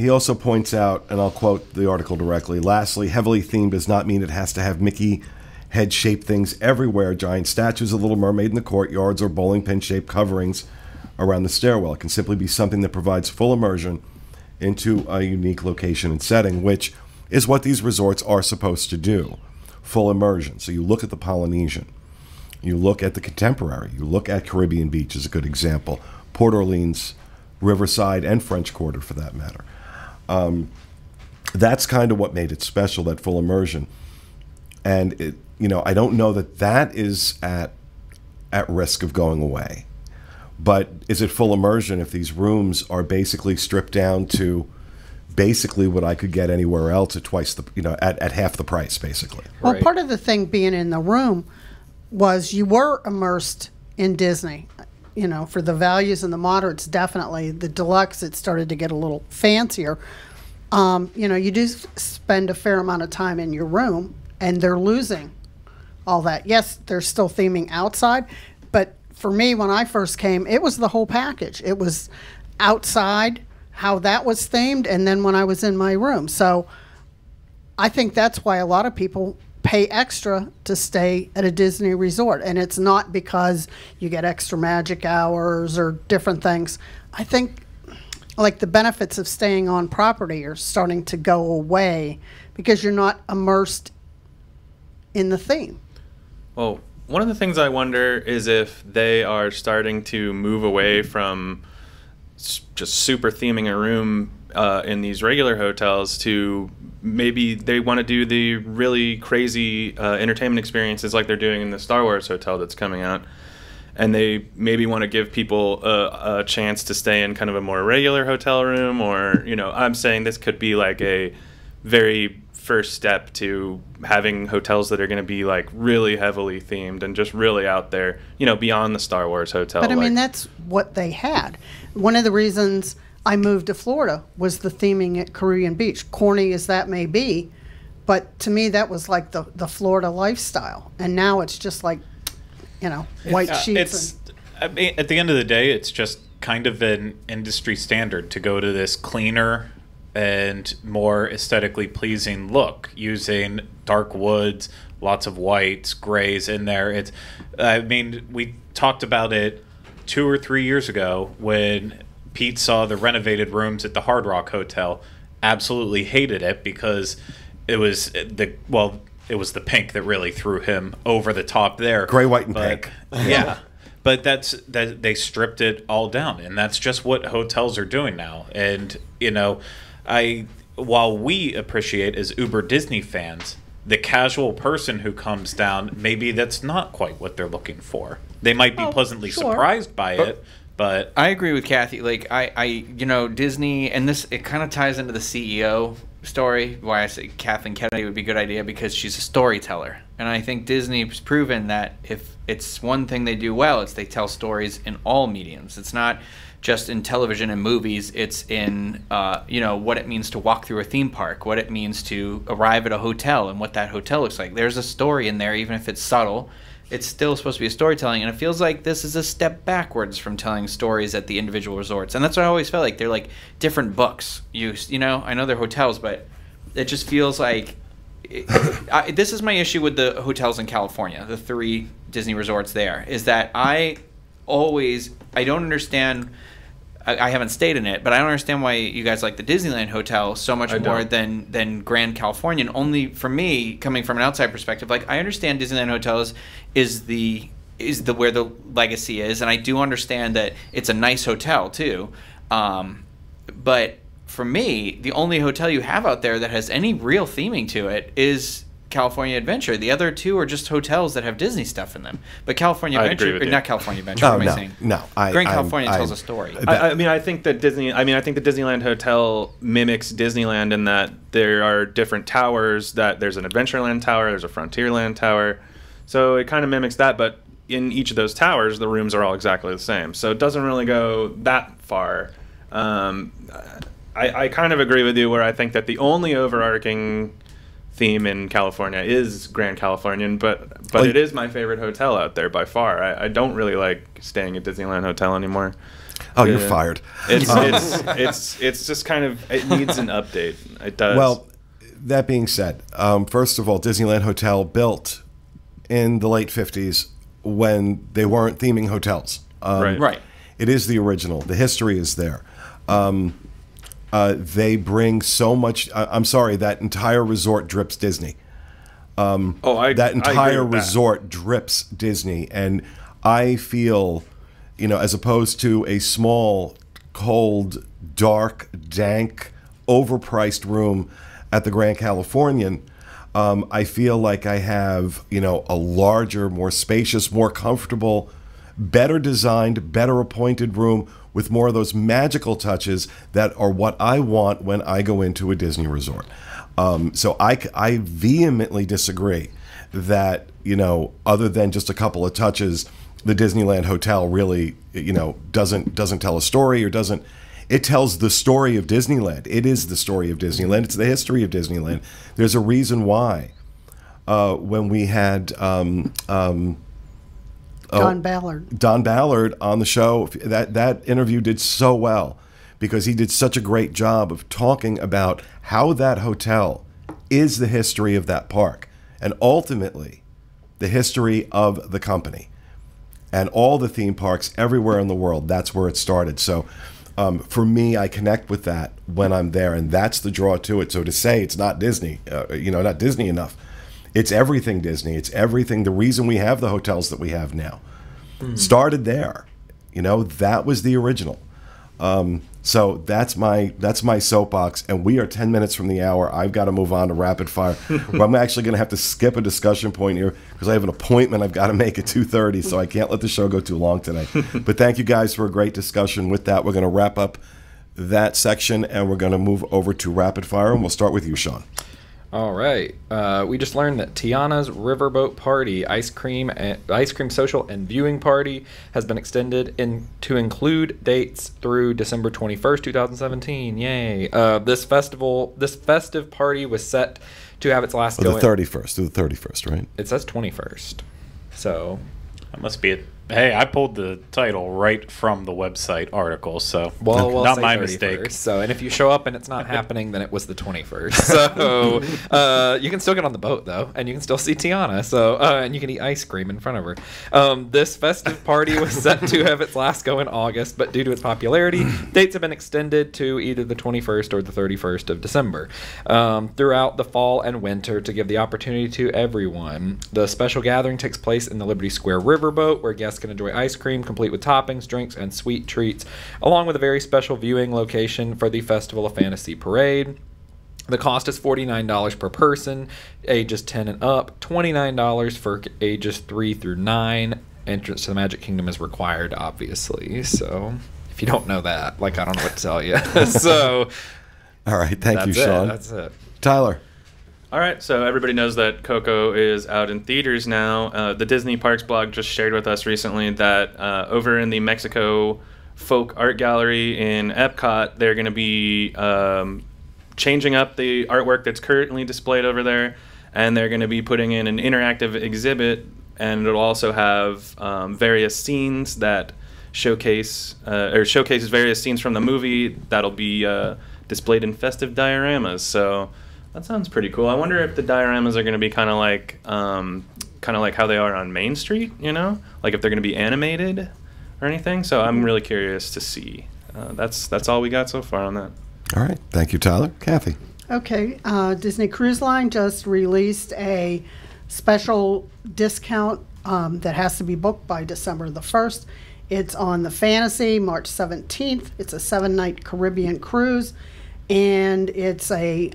also points out, and I'll quote the article directly, lastly, heavily themed does not mean it has to have Mickey head-shaped things everywhere, giant statues of Little Mermaid in the courtyards, or bowling pin-shaped coverings around the stairwell. It can simply be something that provides full immersion into a unique location and setting, which is what these resorts are supposed to do, full immersion. So you look at the Polynesian, you look at the Contemporary, you look at Caribbean Beach is a good example, Port Orleans, Riverside, and French Quarter for that matter. That's kind of what made it special, that full immersion. And it, you know, I don't know that is at risk of going away. But is it full immersion if these rooms are basically stripped down to basically what I could get anywhere else at twice the, you know, at half the price, basically? Well, Right. part of the thing being in the room was you were immersed in Disney. You know, for the values and the moderates, definitely. The deluxe, it started to get a little fancier. You know, you do spend a fair amount of time in your room, and they're losing all that. Yes, they're still theming outside, but for me, when I first came, it was the whole package. It was outside, how that was themed, and then when I was in my room. So I think that's why a lot of people pay extra to stay at a Disney resort. And it's not because you get extra magic hours or different things. I think like the benefits of staying on property are starting to go away because you're not immersed in the theme. Well, one of the things I wonder is if they are starting to move away from just super theming a room in these regular hotels to maybe they want to do the really crazy entertainment experiences like they're doing in the Star Wars hotel that's coming out. And they maybe want to give people a chance to stay in kind of a more regular hotel room, or, you know, I'm saying this could be like a very first step to having hotels that are going to be like really heavily themed and just really out there, you know, beyond the Star Wars hotel. But I mean, like, that's what they had. One of the reasons I moved to Florida was the theming at Caribbean Beach. Corny as that may be, but to me that was like the Florida lifestyle. And now it's just like, you know, white sheets. I mean, at the end of the day, it's just kind of an industry standard to go to this cleaner and more aesthetically pleasing look, using dark woods, lots of whites, grays in there. I mean, we talked about it 2 or 3 years ago when Pete saw the renovated rooms at the Hard Rock Hotel. Absolutely hated it because it was the pink that really threw him over the top there. Gray, white, and pink. Yeah. But they stripped it all down, and that's just what hotels are doing now. And, you know, while we appreciate as uber Disney fans, the casual person who comes down, maybe that's not quite what they're looking for. They might be pleasantly surprised by it, but I agree with Kathy. Like you know, Disney, and this, it kind of ties into the CEO story, why I say Kathleen Kennedy would be a good idea, because she's a storyteller. And I think Disney's proven that if it's one thing they do well, it's they tell stories in all mediums. It's not just in television and movies. It's in, you know, what it means to walk through a theme park, what it means to arrive at a hotel and what that hotel looks like. There's a story in there, even if it's subtle. It's still supposed to be a storytelling, and it feels like this is a step backwards from telling stories at the individual resorts. And that's what I always felt like. They're like different books. You know, I know they're hotels, but it just feels like this is my issue with the hotels in California, the 3 Disney resorts there, is that I don't understand. I haven't stayed in it, but I don't understand why you guys like the Disneyland Hotel so much more than Grand Californian. Only for me, coming from an outside perspective, like I understand Disneyland Hotels is the where the legacy is, and I do understand that it's a nice hotel too. But for me, the only hotel you have out there that has any real theming to it is California Adventure. The other 2 are just hotels that have Disney stuff in them. But California Adventure, or not California Adventure, what am I saying? No, Grand California tells a story. I mean, I think the Disneyland Hotel mimics Disneyland in that there are different towers. That there's an Adventureland tower, there's a Frontierland tower, so it kind of mimics that. But in each of those towers, the rooms are all exactly the same, so it doesn't really go that far. I kind of agree with you where I think that the only overarching theme in California is Grand Californian, but it is my favorite hotel out there by far. I don't really like staying at Disneyland Hotel anymore. Oh, you're fired. It's just kind of, it needs an update. It does. Well, that being said, first of all, Disneyland Hotel built in the late 50s when they weren't theming hotels. Right. It is the original. The history is there. They bring so much. I'm sorry, that entire resort drips Disney. That entire resort drips Disney, and I feel, you know, as opposed to a small, cold, dark, dank, overpriced room at the Grand Californian, I feel like I have, you know, a larger, more spacious, more comfortable, better designed, better appointed room with more of those magical touches that are what I want when I go into a Disney resort. So I vehemently disagree that, you know, other than just a couple of touches, the Disneyland Hotel really, you know, doesn't tell a story, or doesn't. It tells the story of Disneyland. It is the story of Disneyland. It's the history of Disneyland. There's a reason why when we had Don Ballard on the show, that interview did so well because he did such a great job of talking about how that hotel is the history of that park and ultimately the history of the company and all the theme parks everywhere in the world. That's where it started. So for me, I connect with that when I'm there, and that's the draw to it. So to say it's not Disney, you know, not Disney enough, It's everything Disney. It's everything. The reason we have the hotels that we have now started there. You know, that was the original. So that's my soapbox, and we are 10 minutes from the hour. I've got to move on to rapid fire. Well, I'm actually going to have to skip a discussion point here because I have an appointment I've got to make at 2:30, so I can't let the show go too long today. But thank you guys for a great discussion. With that, we're going to wrap up that section, and we're going to move over to rapid fire, and we'll start with you, Sean. All right. We just learned that Tiana's Riverboat Party ice cream social and viewing party has been extended to include dates through December 21st, 2017. Yay! This festive party was set to have its last. The 31st through the 31st, right? It says 21st. So That must be it. Hey, I pulled the title right from the website article, so we'll not say my 31st. mistake. So, and if you show up and it's not happening, then it was the 21st. So, you can still get on the boat though, and you can still see Tiana. So, and you can eat ice cream in front of her. This festive party was set to have its last go in August, but due to its popularity, dates have been extended to either the 21st or the 31st of December. Throughout the fall and winter, to give the opportunity to everyone, the special gathering takes place in the Liberty Square Riverboat, where guests can enjoy ice cream complete with toppings, drinks, and sweet treats, along with a very special viewing location for the Festival of Fantasy Parade. The cost is $49 per person, ages 10 and up, $29 for ages 3 through 9. Entrance to the Magic Kingdom is required, obviously. So if you don't know that, like, I don't know what to tell you. So all right, thank you, Sean. That's it. Tyler. All right, so everybody knows that Coco is out in theaters now. The Disney Parks blog just shared with us recently that over in the Mexico Folk Art Gallery in Epcot, they're going to be changing up the artwork that's currently displayed over there, and they're going to be putting in an interactive exhibit, and it'll also have various scenes that showcases various scenes from the movie that'll be displayed in festive dioramas. So that sounds pretty cool. I wonder if the dioramas are going to be kind of like how they are on Main Street, you know, like if they're going to be animated or anything. So I'm really curious to see. That's all we got so far on that. All right, thank you, Tyler. Kathy. Okay, Disney Cruise Line just released a special discount that has to be booked by December the 1st. It's on the Fantasy, March 17th. It's a 7-night Caribbean cruise, and it's a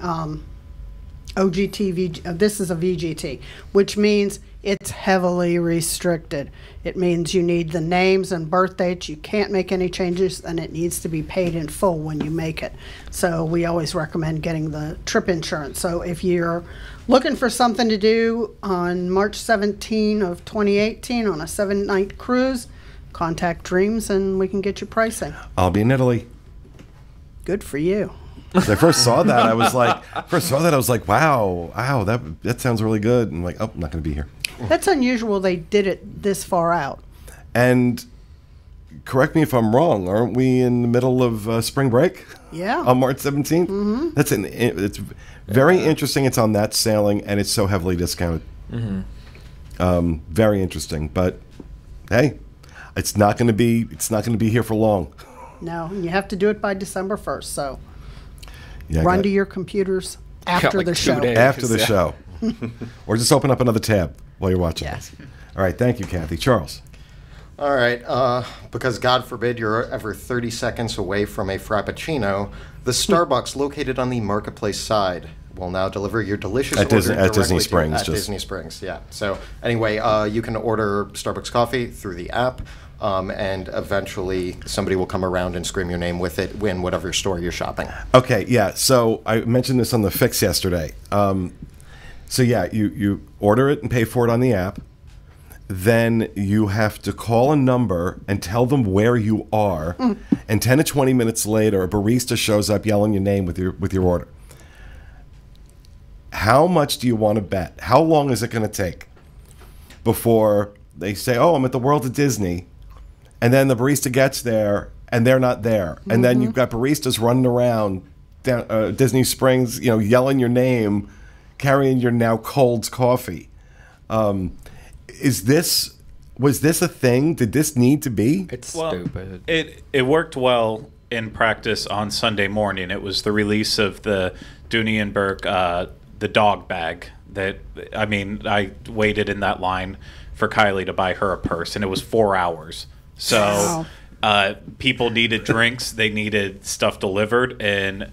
OGT, this is a VGT, which means it's heavily restricted. It means you need the names and birth dates. You can't make any changes, and it needs to be paid in full when you make it. So we always recommend getting the trip insurance. So if you're looking for something to do on March 17 of 2018 on a 7-night cruise, contact Dreams and we can get you pricing. I'll be in Italy. Good for you. When I first saw that, I was like, wow, that sounds really good. And I'm like, oh, I'm not going to be here. That's unusual they did it this far out. And correct me if I'm wrong, aren't we in the middle of spring break? Yeah. On March 17th? Mm-hmm. It's very interesting. It's on that sailing, and it's so heavily discounted. Mm-hmm. Very interesting. But hey, it's not going to be here for long. No, and you have to do it by December 1st. So yeah, run to your computers after the show. After the show. Or just open up another tab while you're watching. Yes. All right, thank you, Kathy. Charles. All right, because God forbid you're ever 30 seconds away from a Frappuccino, the Starbucks located on the Marketplace side will now deliver your delicious order at Disney Springs. At Disney Springs, yeah. So anyway, you can order Starbucks coffee through the app, and eventually somebody will come around and scream your name with it in whatever store you're shopping. Okay, yeah. So I mentioned this on the Fix yesterday. So yeah, you order it and pay for it on the app. Then you have to call a number and tell them where you are. And 10 to 20 minutes later, a barista shows up yelling your name with your order. How much do you want to bet? How long is it going to take before they say, oh, I'm at the World of Disney, and then the barista gets there and they're not there, and then you've got baristas running around down, Disney Springs, yelling your name, carrying your now cold coffee. Was this a thing? Did this need to be? It's stupid. It worked well in practice on Sunday morning. It was the release of the Dooney and Burke, the dog bag That, I mean, I waited in that line for Kylie to buy her a purse, and it was 4 hours. So people needed drinks, they needed stuff delivered, and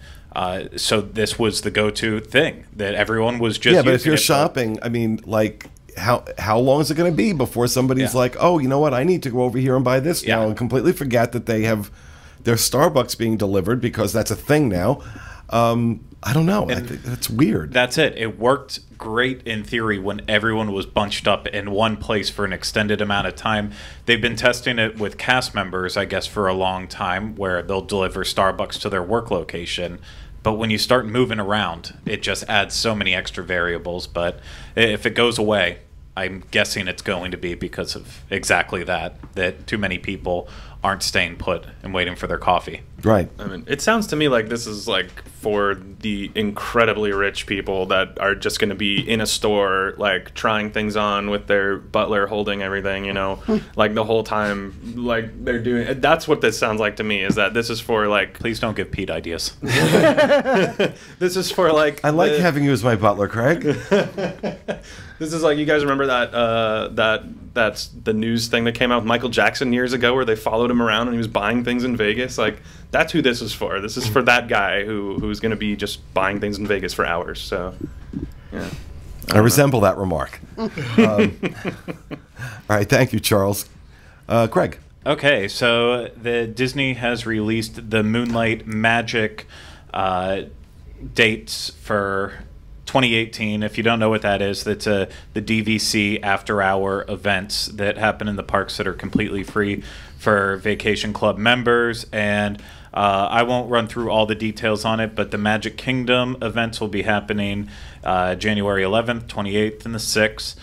so this was the go-to thing that everyone was just. Yeah, but if using you're it for. shopping, I mean, like, how long is it going to be before somebody's like, oh, you know what, I need to go over here and buy this now, and completely forget that they have their Starbucks being delivered because that's a thing now. I don't know. I think that's weird. That's it. It worked great in theory when everyone was bunched up in one place for an extended amount of time. They've been testing it with cast members, I guess, for a long time, where they'll deliver Starbucks to their work location. But when you start moving around, it just adds so many extra variables. But if it goes away, I'm guessing it's going to be because of exactly that too many people aren't staying put and waiting for their coffee. Right. I mean, it sounds to me like this is like for the incredibly rich people that are just going to be in a store, like trying things on with their butler holding everything, you know, like the whole time, like they're doing. That's what this sounds like to me. Is that this is for like? Please don't give Pete ideas. This is for like. I like having you as my butler, Craig. This is like, you guys remember that's the news thing that came out with Michael Jackson years ago, where they followed him around and he was buying things in Vegas. Like, that's who this is for. This is for that guy who's going to be just buying things in Vegas for hours. So, yeah. I resemble that remark. All right, thank you, Charles. Craig. Okay, so the Disney has released the Moonlight Magic dates for 2018. If you don't know what that is, that's the DVC after-hour events that happen in the parks that are completely free for Vacation Club members. And I won't run through all the details on it, but the Magic Kingdom events will be happening January 11th, 28th, and the 6th.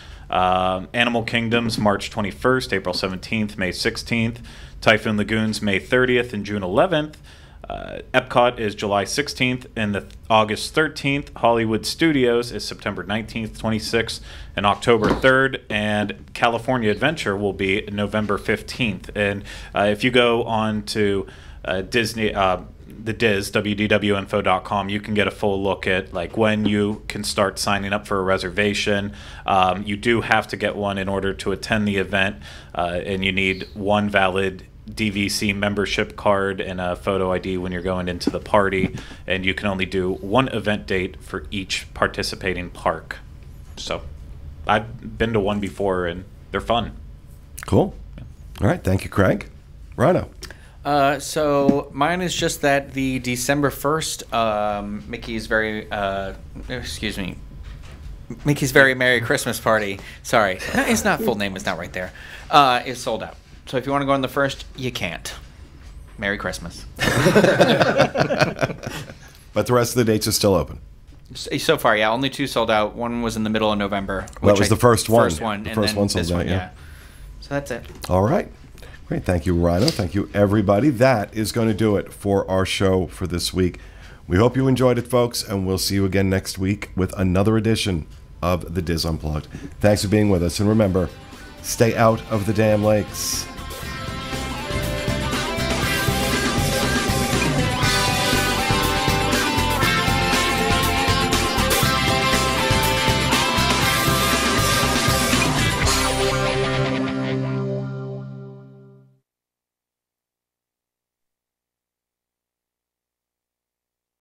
Animal Kingdoms, March 21st, April 17th, May 16th. Typhoon Lagoons, May 30th and June 11th. Epcot is July 16th and August 13th. Hollywood Studios is September 19th, 26th, and October 3rd. And California Adventure will be November 15th. And if you go on to Disney, the Diz, wdwinfo.com, you can get a full look at like when you can start signing up for a reservation. You do have to get one in order to attend the event, and you need one valid DVC membership card and a photo ID when you're going into the party, and you can only do one event date for each participating park. So I've been to one before and they're fun. Cool. All right, thank you, Craig. Rhino. So mine is just that the December 1st Mickey's Very Merry Christmas Party, sorry, no, it's not, full name is not right there, is sold out. So if you want to go on the 1st, you can't. Merry Christmas. But the rest of the dates are still open. So far, yeah. Only 2 sold out. One was in the middle of November. Well, that was the first one. First one. The first one sold out, yeah. So that's it. All right. Great. Thank you, Rhino. Thank you, everybody. That is going to do it for our show for this week. We hope you enjoyed it, folks, and we'll see you again next week with another edition of the Diz Unplugged. Thanks for being with us, and remember, stay out of the damn lakes.